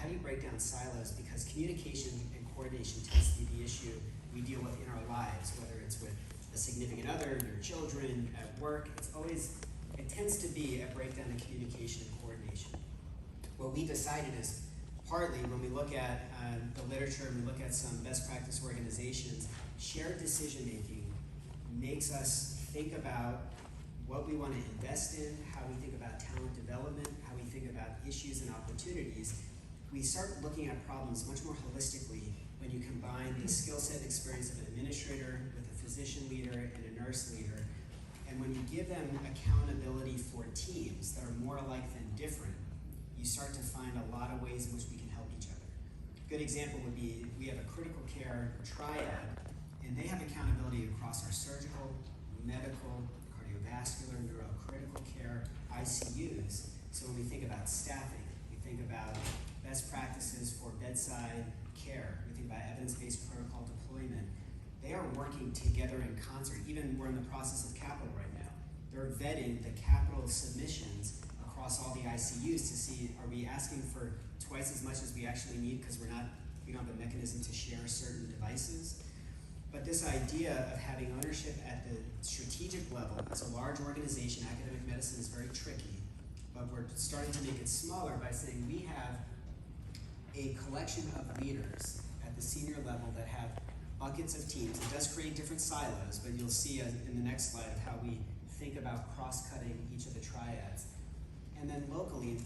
how do you break down silos? Because communication and coordination tends to be the issue we deal with in our lives, whether it's with a significant other, your children, at work. It tends to be a breakdown in communication and coordination. What we decided is, partly when we look at the literature and we look at some best practice organizations, shared decision making makes us think about what we want to invest in, how we think about talent development, how we think about issues and opportunities. We start looking at problems much more holistically when you combine the skill set and experience of an administrator with a physician leader and a nurse leader. And when you give them accountability for teams that are more alike than different, you start to find a lot of ways in which we can help each other. A good example would be, we have a critical care triad, and they have accountability across our surgical, medical, cardiovascular, neurocritical care, ICUs. So when we think about staffing, we think about best practices for bedside care, we think about evidence-based protocol deployment. They are working together in concert. Even we're in the process of capital right now. They're vetting the capital submissions across all the ICUs to see, are we asking for twice as much as we actually need because we don't have a mechanism to share certain devices. But this idea of having ownership at the strategic level, it's a large organization, academic medicine is very tricky, but we're starting to make it smaller by saying we have a collection of leaders at the senior level that have buckets of teams. It does create different silos, but you'll see in the next slide of how we think about cross-cutting each of the triads. And then locally,